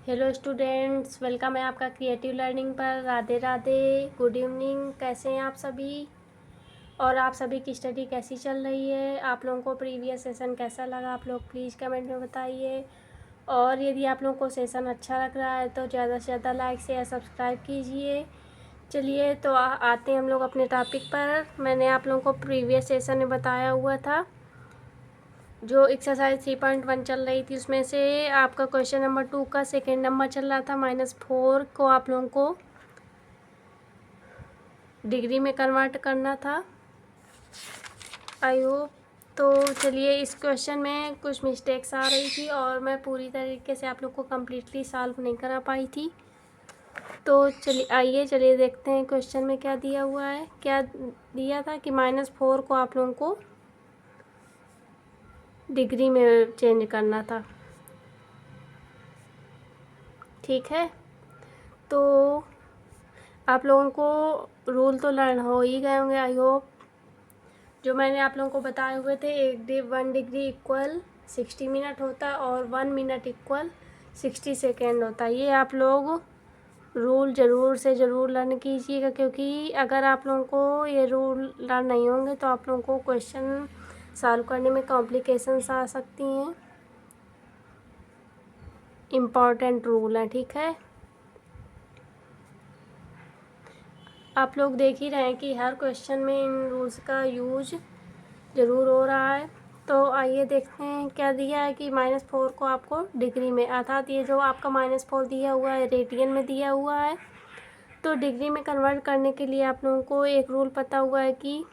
Hello students, welcome है आपका creative learning पर। Radhe Radhe, good evening. कैसे हैं आप सभी और आप सभी की स्टडी कैसी चल रही है? आप लोगों को प्रीवियस सेशन कैसा लगा? आप लोग प्लीज़ कमेंट में बताइए। और यदि आप लोगों को सेशन अच्छा लग रहा है तो ज़्यादा से ज़्यादा लाइक शेयर सब्सक्राइब कीजिए। चलिए तो आते हैं हम लोग अपने टॉपिक पर। मैंने आप लोगों को प्रीवियस सेशन में बताया हुआ था, जो एक्सरसाइज 3.1 चल रही थी उसमें से आपका क्वेश्चन नंबर 2 का सेकेंड नंबर चल रहा था। -4 को आप लोगों को डिग्री में कन्वर्ट करना था। I hope. तो चलिए, इस क्वेश्चन में कुछ मिस्टेक्स आ रही थी और मैं पूरी तरीके से आप लोग को कम्प्लीटली सॉल्व नहीं करा पाई थी। तो चलिए देखते हैं क्वेश्चन में क्या दिया हुआ है। क्या दिया था कि -4 को आप लोगों को डिग्री में चेंज करना था। ठीक है, तो आप लोगों को रूल तो लर्न हो ही गए होंगे आई होप। जो मैंने आप लोगों को बताए हुए थे, 1 डिग्री इक्वल 60 मिनट होता है और 1 मिनट इक्वल 60 सेकेंड होता है। ये आप लोग रूल ज़रूर से ज़रूर लर्न कीजिएगा, क्योंकि अगर आप लोगों को ये रूल लर्न नहीं होंगे तो आप लोगों को क्वेश्चन सॉल्व करने में कॉम्प्लिकेशंस आ सकती हैं। इम्पॉर्टेंट रूल है, ठीक है। आप लोग देख ही रहे हैं कि हर क्वेश्चन में इन रूल्स का यूज ज़रूर हो रहा है। तो आइए देखते हैं क्या दिया है कि -4 को आपको डिग्री में, अर्थात ये जो आपका -4 दिया हुआ है रेडियन में दिया हुआ है, तो डिग्री में कन्वर्ट करने के लिए आप लोगों को एक रूल पता हुआ है कि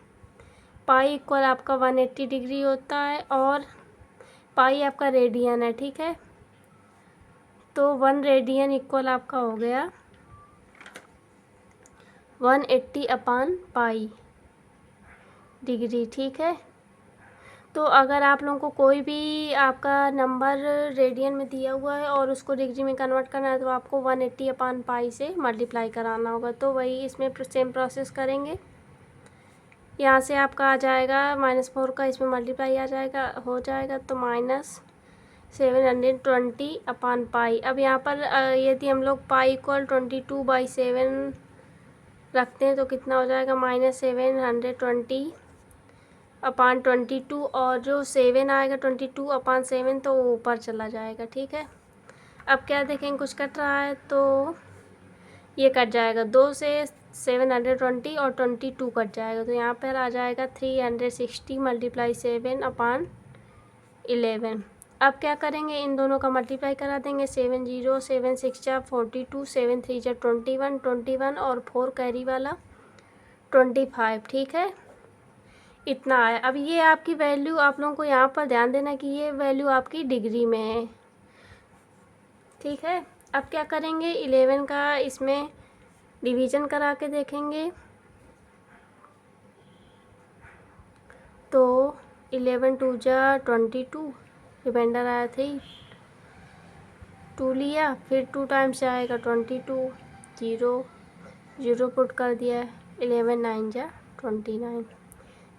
पाई इक्वल आपका 180 डिग्री होता है और पाई आपका रेडियन है, ठीक है। तो 1 रेडियन इक्वल आपका हो गया 180/पाई डिग्री, ठीक है। तो अगर आप लोगों को कोई भी आपका नंबर रेडियन में दिया हुआ है और उसको डिग्री में कन्वर्ट करना है तो आपको 180/पाई से मल्टीप्लाई कराना होगा। तो वही इसमें सेम प्रोसेस करेंगे। यहाँ से आपका आ जाएगा -4 का, इसमें मल्टीप्लाई आ जाएगा, हो जाएगा तो -720/पाई। अब यहाँ पर यदि हम लोग पाई इक्वल 22/7 रखते हैं तो कितना हो जाएगा -720/22, और जो 7 आएगा 22/7 तो वो ऊपर चला जाएगा, ठीक है। अब क्या देखेंगे, कुछ कट रहा है तो ये कट जाएगा, 2 से 720 और 22 कट जाएगा, तो यहाँ पर आ जाएगा 360/7/11। अब क्या करेंगे, इन दोनों का मल्टीप्लाई करा देंगे। 7 0 7 6 42, 7 3 21 और 4 कैरी वाला 25, ठीक है। इतना है। अब ये आपकी वैल्यू, आप लोगों को यहाँ पर ध्यान देना कि ये वैल्यू आपकी डिग्री में है, ठीक है। अब क्या करेंगे, 11 का इसमें डिवीज़न करा के देखेंगे तो 11 2 जा 22, रिमाइंडर आया 3, 2 लिया, फिर 2 टाइम्स आएगा 22, 0 0 पुट कर दिया, 11 9 जा 29,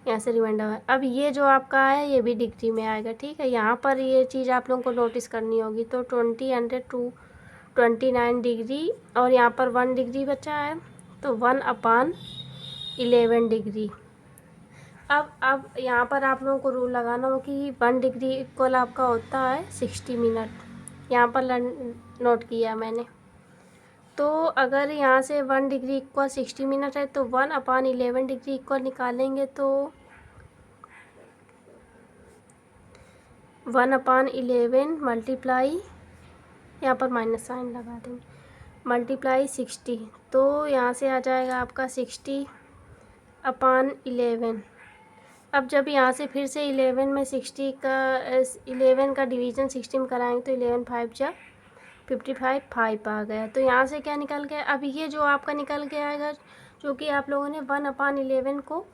यहाँ से रिमाइंडर है। अब ये जो आपका है ये भी डिग्री में आएगा, ठीक है। यहाँ पर ये चीज़ आप लोगों को नोटिस करनी होगी। तो 29 डिग्री और यहाँ पर 1 डिग्री बचा है, तो 1/11 डिग्री। अब यहाँ पर आप लोगों को रूल लगाना हो कि 1 डिग्री इक्वल आपका होता है 60 मिनट, यहाँ पर नोट किया मैंने। तो अगर यहाँ से 1 डिग्री इक्वल 60 मिनट है तो 1/11 डिग्री इक्वल निकालेंगे तो 1/11 मल्टीप्लाई, यहाँ पर माइनस साइन लगा देंगे, मल्टीप्लाई 60, तो यहाँ से आ जाएगा आपका 60/11। अब जब यहाँ से फिर से 11 में 60 का 11 का डिवीज़न 60 में कराएंगे तो 11 5 जा 55 5 आ गया। तो यहाँ से क्या निकल गया, अब ये जो आपका निकल के आएगा, जो कि आप लोगों ने 1/11 को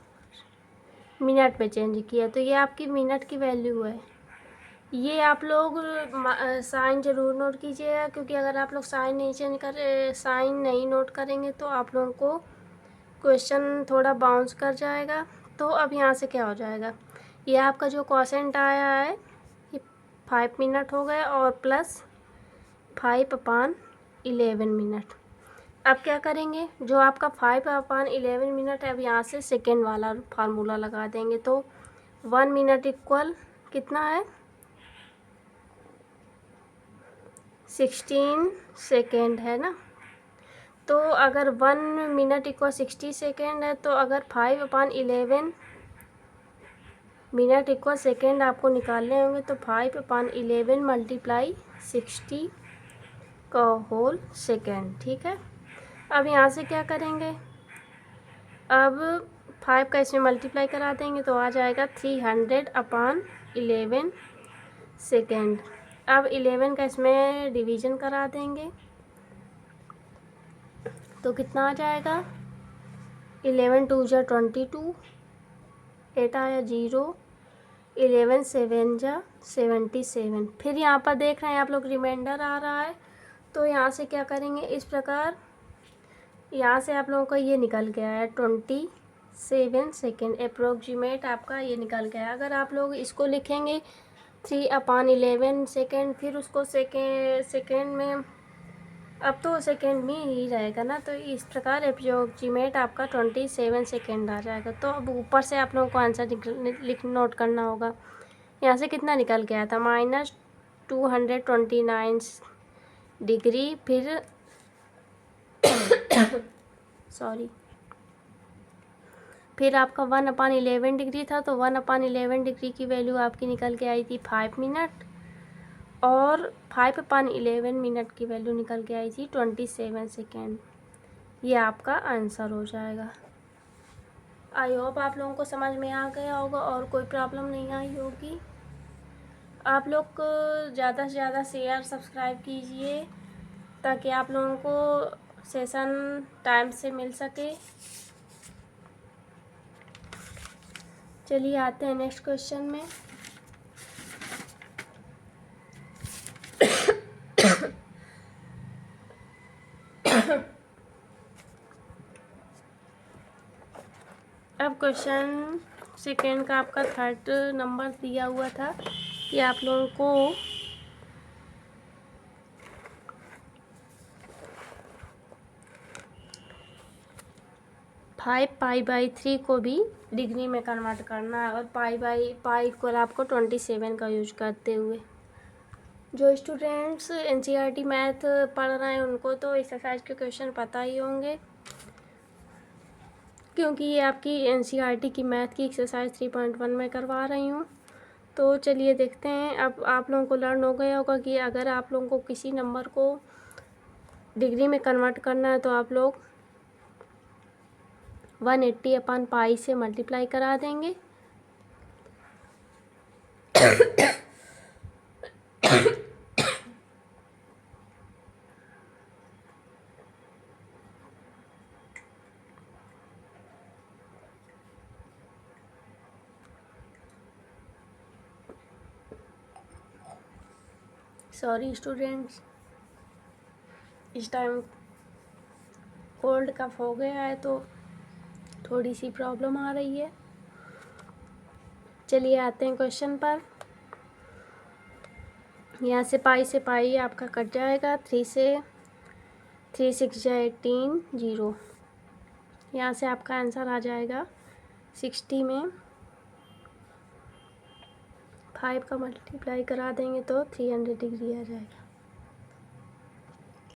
मिनट में चेंज किया, तो ये आपकी मिनट की वैल्यू है। ये आप लोग साइन ज़रूर नोट कीजिएगा, क्योंकि अगर आप लोग साइन नहीं नोट करेंगे तो आप लोगों को क्वेश्चन थोड़ा बाउंस कर जाएगा। तो अब यहाँ से क्या हो जाएगा, ये आपका जो क्वोशेंट आया है ये 5 मिनट हो गया और प्लस 5/11 मिनट। अब क्या करेंगे, जो आपका 5/11 मिनट है, अब यहाँ से सेकेंड वाला फार्मूला लगा देंगे। तो 1 मिनट इक्वल कितना है, 16 सेकेंड है ना। तो अगर 1 मिनट इक्वल 60 सेकेंड है, तो अगर 5/11 मिनट इक्वल सेकेंड आपको निकालने होंगे, तो 5/11 मल्टीप्लाई 60 का होल सेकेंड। ठीक है, अब यहाँ से क्या करेंगे, अब 5 का इसमें मल्टीप्लाई करा देंगे तो आ जाएगा 300/11 सेकेंड। अब 11 का इसमें डिवीज़न करा देंगे तो कितना आ जाएगा, 11 2 जा 22, 8 आया 0, 11 7 जा 77। फिर यहाँ पर देख रहे हैं आप लोग रिमाइंडर आ रहा है, तो यहाँ से क्या करेंगे, इस प्रकार यहाँ से आप लोगों का ये निकल गया है 27 सेकेंड अप्रोक्सीमेट आपका ये निकल गया। अगर आप लोग इसको लिखेंगे 3/11 सेकेंड, फिर उसको सेकेंड में, अब तो सेकेंड में ही रहेगा ना, तो इस प्रकार अप्रोक्सीमेट आपका 27 सेकेंड आ जाएगा। तो अब ऊपर से आप लोगों को आंसर नोट करना होगा। यहाँ से कितना निकल गया था, -229 डिग्री, फिर सॉरी, फिर आपका 1/11 डिग्री था, तो 1/11 डिग्री की वैल्यू आपकी निकल के आई थी 5 मिनट, और 5/11 मिनट की वैल्यू निकल के आई थी 27 सेकेंड। ये आपका आंसर हो जाएगा। आई होप आप लोगों को समझ में आ गया होगा और कोई प्रॉब्लम नहीं आई होगी। आप लोग को ज़्यादा से ज़्यादा शेयर सब्सक्राइब कीजिए ताकि आप लोगों को सेशन टाइम से मिल सके। चलिए आते हैं नेक्स्ट क्वेश्चन में। अब क्वेश्चन सेकेंड का आपका 3rd नंबर दिया हुआ था कि आप लोगों को π/3 को भी डिग्री में कन्वर्ट करना है, और पाई इक्वल आपको 27 का यूज करते हुए। जो स्टूडेंट्स NCERT मैथ पढ़ रहे हैं उनको तो एक्सरसाइज के क्वेश्चन पता ही होंगे, क्योंकि ये आपकी NCERT की मैथ की एक्सरसाइज 3.1 में करवा रही हूँ। तो चलिए देखते हैं। अब आप लोगों को लर्न हो गया होगा कि अगर आप लोगों को किसी नंबर को डिग्री में कन्वर्ट करना है तो आप लोग 180/π से मल्टीप्लाई करा देंगे। सॉरी स्टूडेंट्स, इस टाइम कोल्ड कफ हो गया है तो थोड़ी सी प्रॉब्लम आ रही है। चलिए आते हैं क्वेश्चन पर। यहाँ से पाई से पाई आपका कट जाएगा, 3 से 3 6 जा 18 0। यहाँ से आपका आंसर आ जाएगा 60 में 5 का मल्टीप्लाई करा देंगे तो 300 डिग्री आ जाएगा।